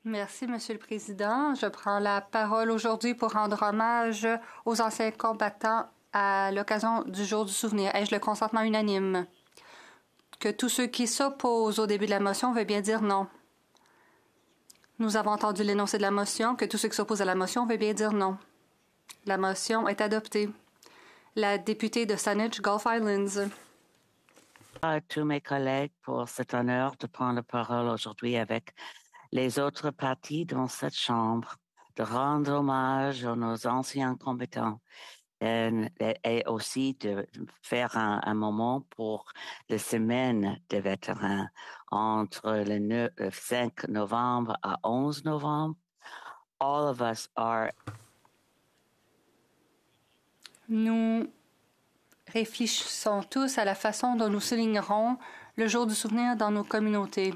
Merci, Monsieur le Président. Je prends la parole aujourd'hui pour rendre hommage aux anciens combattants à l'occasion du Jour du souvenir. Ai-je le consentement unanime? Que tous ceux qui s'opposent au début de la motion veuillent bien dire non. Nous avons entendu l'énoncé de la motion. Que tous ceux qui s'opposent à la motion veuillent bien dire non. La motion est adoptée. La députée de Saanich Gulf Islands. À tous mes collègues pour cet honneur de prendre la parole aujourd'hui avec les autres partis dans cette chambre, de rendre hommage à nos anciens combattants et aussi de faire un moment pour la semaine des vétérans entre le 5 novembre à 11 novembre. All of us are. Nous réfléchissons tous à la façon dont nous soulignerons le jour du souvenir dans nos communautés.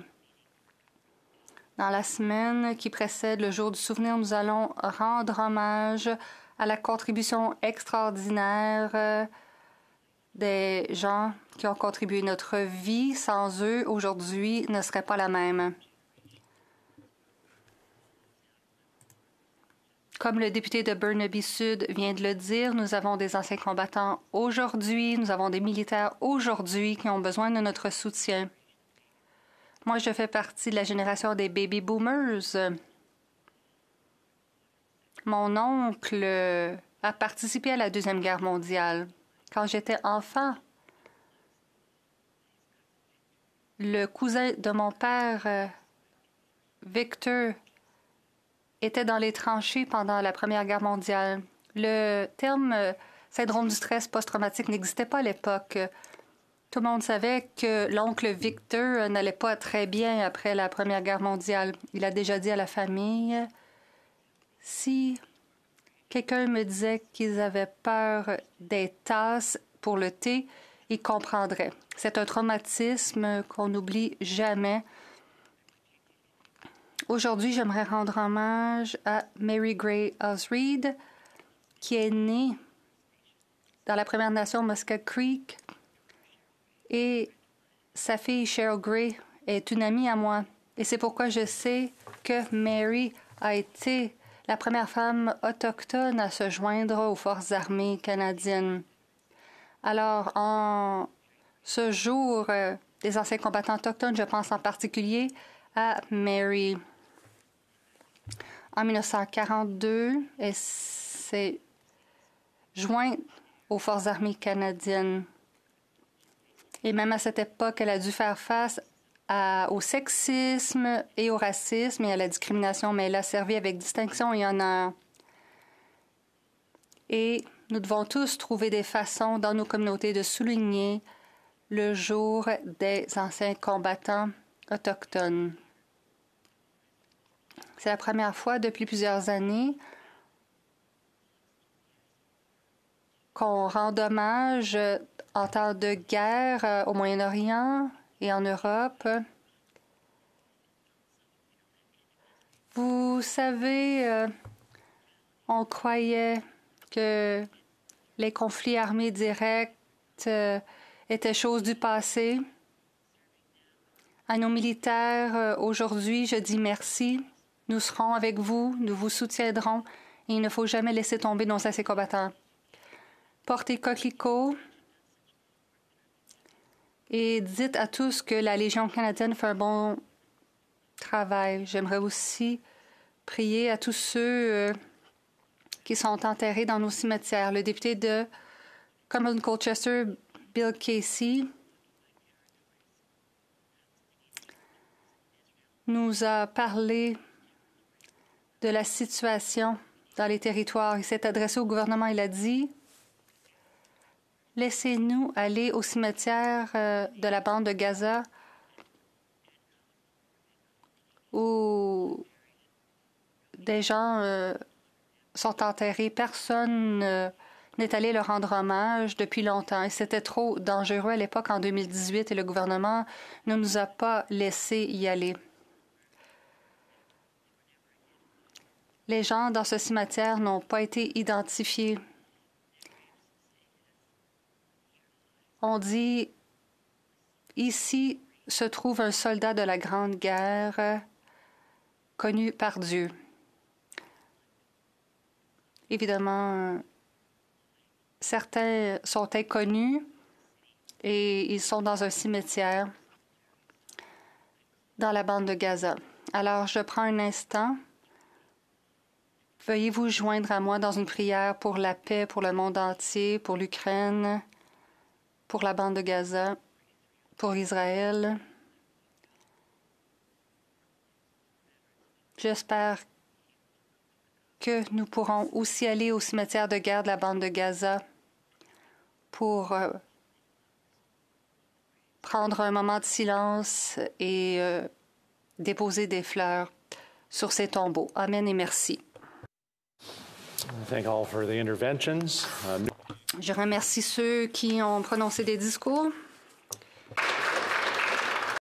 Dans la semaine qui précède le jour du souvenir, nous allons rendre hommage à la contribution extraordinaire des gens qui ont contribué. Notre vie sans eux aujourd'hui ne serait pas la même. Comme le député de Burnaby Sud vient de le dire, nous avons des anciens combattants aujourd'hui, nous avons des militaires aujourd'hui qui ont besoin de notre soutien. Moi, je fais partie de la génération des baby boomers. Mon oncle a participé à la Deuxième Guerre mondiale. Quand j'étais enfant, le cousin de mon père, Victor, était dans les tranchées pendant la Première Guerre mondiale. Le terme syndrome du stress post-traumatique n'existait pas à l'époque. Tout le monde savait que l'oncle Victor n'allait pas très bien après la Première Guerre mondiale. Il a déjà dit à la famille, si quelqu'un me disait qu'ils avaient peur des tasses pour le thé, ils comprendraient. C'est un traumatisme qu'on n'oublie jamais. Aujourd'hui, j'aimerais rendre hommage à Mary Gray Osreed, qui est née dans la Première Nation Muskeg Creek, et sa fille Cheryl Gray est une amie à moi. Et c'est pourquoi je sais que Mary a été la première femme autochtone à se joindre aux forces armées canadiennes. Alors, en ce jour des anciens combattants autochtones, je pense en particulier à Mary. En 1942, elle s'est jointe aux forces armées canadiennes. Et même à cette époque, elle a dû faire face au sexisme et au racisme et à la discrimination, mais elle a servi avec distinction et honneur. Et nous devons tous trouver des façons dans nos communautés de souligner le jour des anciens combattants autochtones. C'est la première fois depuis plusieurs années qu'on rend hommage en temps de guerre au Moyen-Orient et en Europe. Vous savez, on croyait que les conflits armés directs étaient chose du passé. À nos militaires, aujourd'hui, je dis merci. Nous serons avec vous, nous vous soutiendrons et il ne faut jamais laisser tomber nos anciens combattants. Portez coquelicots et dites à tous que la Légion canadienne fait un bon travail. J'aimerais aussi prier à tous ceux qui sont enterrés dans nos cimetières. Le député de Cumberland Colchester, Bill Casey, nous a parlé de la situation dans les territoires. Il s'est adressé au gouvernement. Il a dit « Laissez-nous aller au cimetière de la bande de Gaza où des gens sont enterrés. Personne n'est allé leur rendre hommage depuis longtemps. Et c'était trop dangereux à l'époque, en 2018, et le gouvernement ne nous a pas laissé y aller. Les gens dans ce cimetière n'ont pas été identifiés. On dit « Ici se trouve un soldat de la Grande Guerre connus par Dieu. Évidemment, certains sont inconnus et ils sont dans un cimetière dans la bande de Gaza. Alors, je prends un instant. Veuillez vous joindre à moi dans une prière pour la paix, pour le monde entier, pour l'Ukraine, pour la bande de Gaza, pour Israël. J'espère que nous pourrons aussi aller au cimetière de guerre de la bande de Gaza pour prendre un moment de silence et déposer des fleurs sur ces tombeaux. Amen et merci. Thank all for the interventions. Je remercie ceux qui ont prononcé des discours.